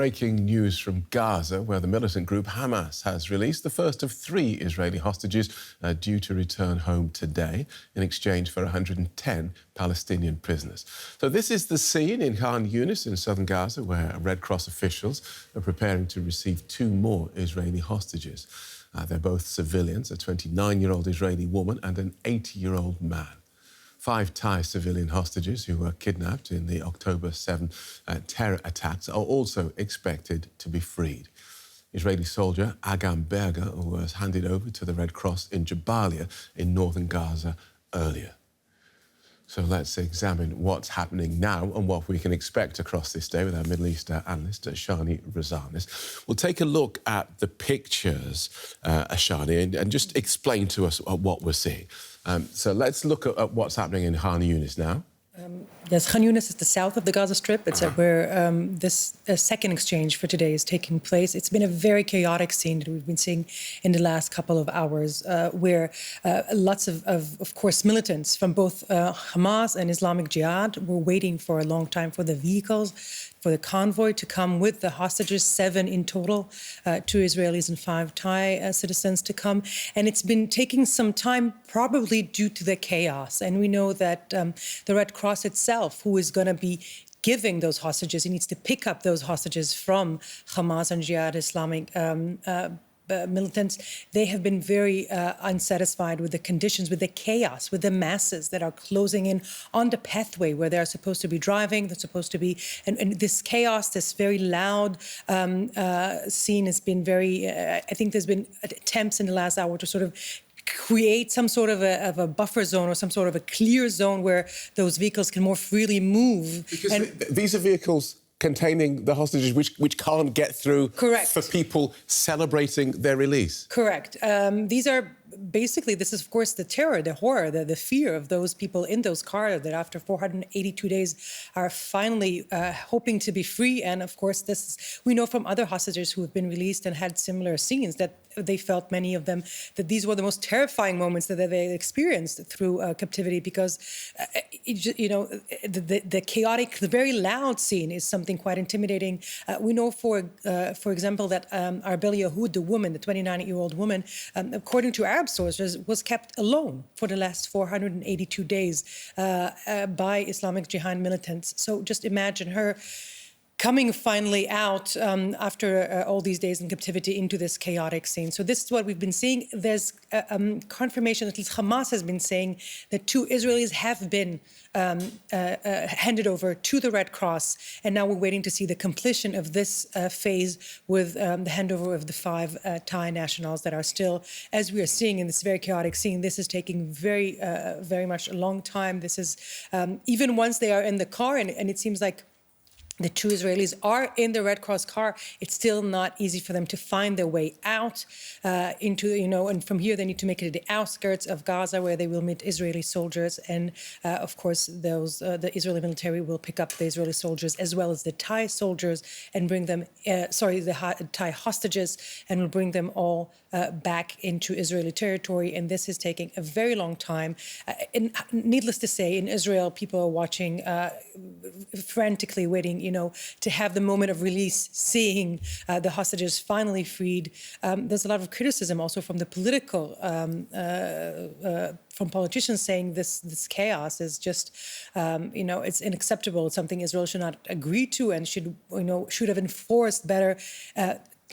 breaking news from Gaza, where the militant group Hamas has released the first of 3 Israeli hostages due to return home today in exchange for 110 Palestinian prisoners. So this is the scene in Khan Yunis in southern Gaza, where Red Cross officials are preparing to receive 2 more Israeli hostages. They're both civilians, a 29-year-old Israeli woman and an 80-year-old man. 5 Thai civilian hostages who were kidnapped in the October 7 terror attacks are also expected to be freed. Israeli soldier Agam Berger was handed over to the Red Cross in Jabalia in northern Gaza earlier. So let's examine what's happening now and what we can expect across this day with our Middle East analyst, Shani Razanis. We'll take a look at the pictures, Shani, and just explain to us what we're seeing. So let's look at what's happening in Khan Yunis now. Yes, Khan Yunis is the south of the Gaza Strip. It's where this second exchange for today is taking place. It's been a very chaotic scene that we've been seeing in the last couple of hours, where lots of course, militants from both Hamas and Islamic Jihad were waiting for a long time for the vehicles, for the convoy to come with the hostages, 7 in total, 2 Israelis and 5 Thai citizens to come. And it's been taking some time, probably due to the chaos. And we know that the Red Cross itself, who is going to be giving those hostages, it needs to pick up those hostages from Hamas and Jihad Islamic militants. They have been very unsatisfied with the conditions, with the chaos, with the masses that are closing in on the pathway where they're supposed to be driving. They're supposed to be, and this chaos, this very loud scene has been very, I think there's been attempts in the last hour to sort of create some sort of a buffer zone or some sort of a clear zone where those vehicles can more freely move. Because these are vehicles containing the hostages which can't get through. Correct. For people celebrating their release. Correct. These are basically, this is of course the terror, the horror, the fear of those people in those cars that after 482 days are finally hoping to be free. And of course, we know from other hostages who have been released and had similar scenes that they felt, many of them, that these were the most terrifying moments that they experienced through captivity, because, the chaotic, the very loud scene is something quite intimidating. We know, for example, that Arbelia Hood, the woman, the 29-year-old woman, according to Arab sources, was kept alone for the last 482 days by Islamic Jihad militants. So just imagine her coming finally out after all these days in captivity into this chaotic scene. So this is what we've been seeing. There's confirmation, at least Hamas has been saying, that 2 Israelis have been handed over to the Red Cross. And now we're waiting to see the completion of this phase with the handover of the 5 Thai nationals that are still, as we are seeing in this very chaotic scene, this is taking very, very much a long time. This is, even once they are in the car, and it seems like the 2 Israelis are in the Red Cross car, it's still not easy for them to find their way out into, and from here they need to make it to the outskirts of Gaza, where they will meet Israeli soldiers. And of course, the Israeli military will pick up the Israeli soldiers as well as the Thai soldiers and bring them, the Thai hostages, and will bring them all back into Israeli territory. And this is taking a very long time. And needless to say, in Israel, people are watching, frantically waiting, to have the moment of release, seeing the hostages finally freed. There's a lot of criticism also from the political, from politicians saying this chaos is just, it's unacceptable. It's something Israel should not agree to and should have enforced better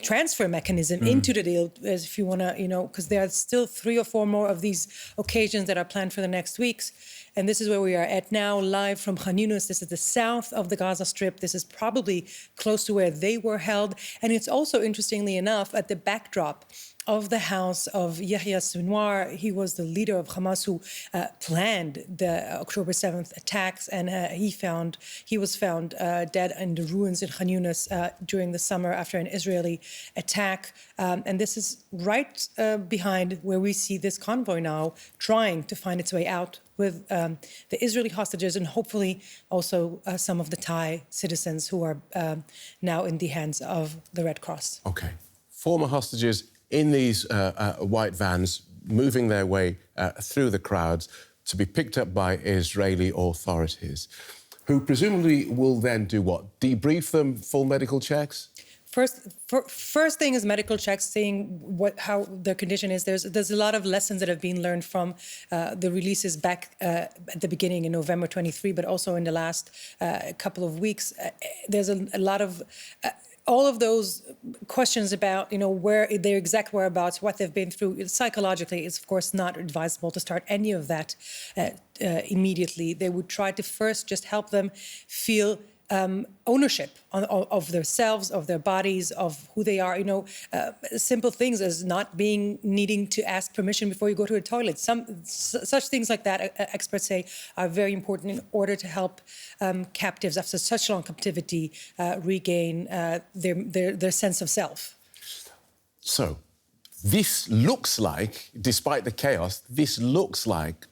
transfer mechanism into the deal, as if you want to, because there are still 3 or 4 more of these occasions that are planned for the next weeks. And this is where we are at now, live from Khan Yunis. This is the south of the Gaza Strip. This is probably close to where they were held. And it's also, interestingly enough, at the backdrop of the house of Yahya Sinwar. He was the leader of Hamas who planned the October 7th attacks, and he was found dead in the ruins in Khan Yunis during the summer after an Israeli attack. And this is right behind where we see this convoy now trying to find its way out with the Israeli hostages and hopefully also some of the Thai citizens who are now in the hands of the Red Cross. OK. Former hostages in these white vans, moving their way through the crowds to be picked up by Israeli authorities. who presumably will then do what? Debrief them, full medical checks? First thing is medical checks, seeing how their condition is. There's a lot of lessons that have been learned from the releases back at the beginning in November 23, but also in the last couple of weeks. There's a lot of all of those questions about, where their exact whereabouts, what they've been through. Psychologically, it's of course not advisable to start any of that immediately. They would try to first just help them feel ownership of themselves, of their bodies, of who they are. Simple things as not needing to ask permission before you go to a toilet. Such things like that, experts say, are very important in order to help captives after such long captivity regain their sense of self. So, this looks like, despite the chaos, this looks like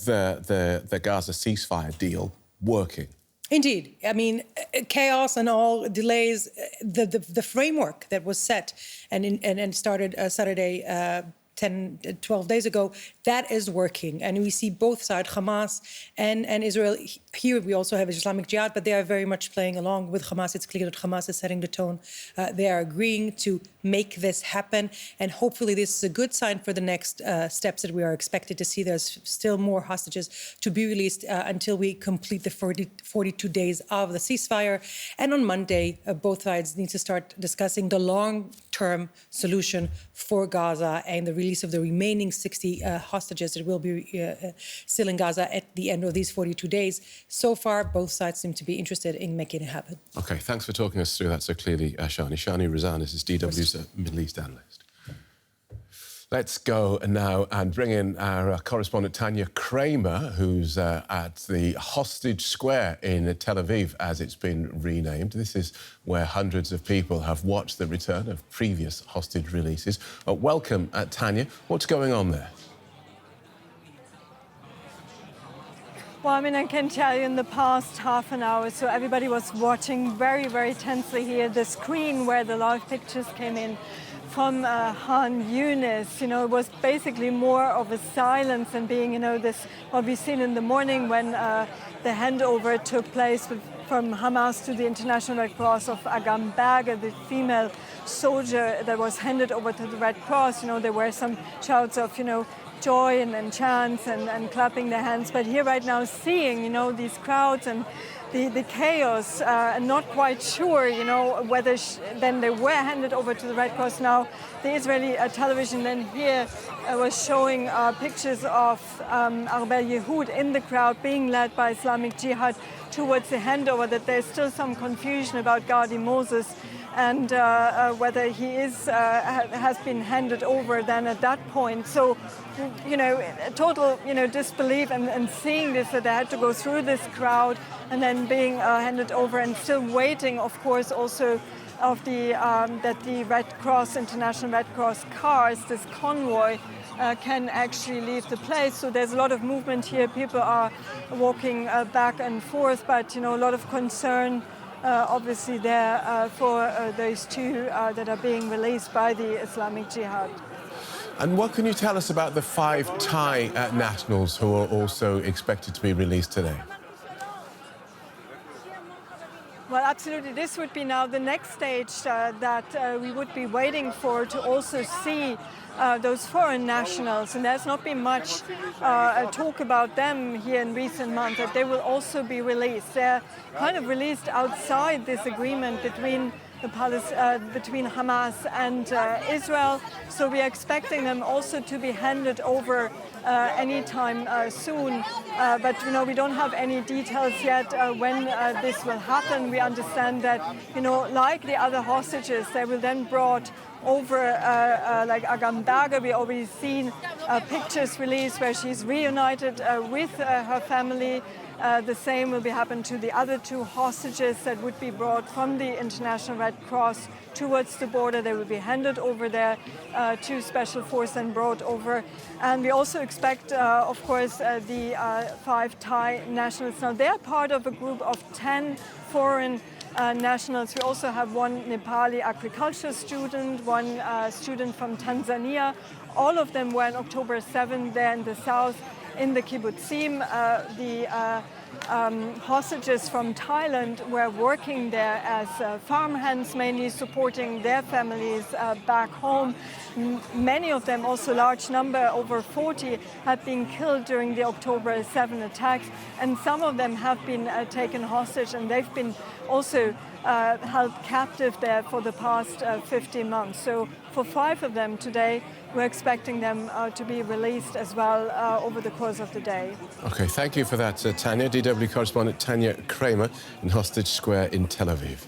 the Gaza ceasefire deal working. Indeed. I mean, chaos and all delays, the framework that was set and started Saturday 12 days ago, that is working. And we see both sides, Hamas and Israel. Here we also have Islamic Jihad, but they are very much playing along with Hamas. It's clear that Hamas is setting the tone. They are agreeing to make this happen. And hopefully this is a good sign for the next steps that we are expected to see. There's still more hostages to be released until we complete the 42 days of the ceasefire. And on Monday, both sides need to start discussing the long-term solution for Gaza and the release of the remaining 60 hostages that will be still in Gaza at the end of these 42 days. So far, both sides seem to be interested in making it happen. OK, thanks for talking us through that so clearly, Shani. Shani Razanis is DW's Middle East analyst. Let's go now and bring in our correspondent Tanya Kramer, who's at the Hostage Square in Tel Aviv, as it's been renamed. This is where hundreds of people have watched the return of previous hostage releases. Welcome, Tanya. What's going on there? Well, I mean, I can tell you in the past half an hour, so everybody was watching very, very tensely here, the screen where the live pictures came in from Han Yunis. It was basically more of a silence than being, this what we've seen in the morning when the handover took place from Hamas to the International Red Cross of Agam Berger, the female soldier that was handed over to the Red Cross. There were some shouts of, joy and chants and clapping their hands. But here right now, seeing, these crowds and the chaos, and not quite sure, whether then they were handed over to the Red Cross. Now, the Israeli television then here was showing pictures of Arbel Yehud in the crowd being led by Islamic Jihad towards the handover, that there's still some confusion about Gadi Moses and whether he has been handed over then at that point. So, total, disbelief and seeing this, that they had to go through this crowd and then being handed over and still waiting, of course, also of that the Red Cross, International Red Cross cars, this convoy, can actually leave the place. So there's a lot of movement here. People are walking back and forth, but, a lot of concern obviously there for those two that are being released by the Islamic Jihad. And what can you tell us about the 5 Thai nationals who are also expected to be released today? Well, absolutely. This would be now the next stage that we would be waiting for, to also see those foreign nationals. And there's not been much talk about them here in recent months, that they will also be released. They're kind of released outside this agreement between between Hamas and Israel. So we are expecting them also to be handed over anytime soon. But we don't have any details yet when this will happen. We understand that, like the other hostages, they will then brought over like Agam Berger. We already seen pictures released where she's reunited with her family. The same will be happen to the other 2 hostages that would be brought from the International Red Cross towards the border. They will be handed over there to Special Force and brought over. And we also expect, of course, the 5 Thai nationals. Now, they are part of a group of 10 foreign nationals. We also have 1 Nepali agriculture student, 1 student from Tanzania. All of them were on October 7th there in the south in the kibbutzim. The hostages from Thailand were working there as farmhands, mainly supporting their families back home. Many of them, also large number, over 40, had been killed during the October 7 attacks, and some of them have been taken hostage, and they've been also held captive there for the past 15 months. So for 5 of them today, we're expecting them to be released as well over the course of the day. OK, thank you for that, Tanya. DW correspondent Tanya Kramer in Hostage Square in Tel Aviv.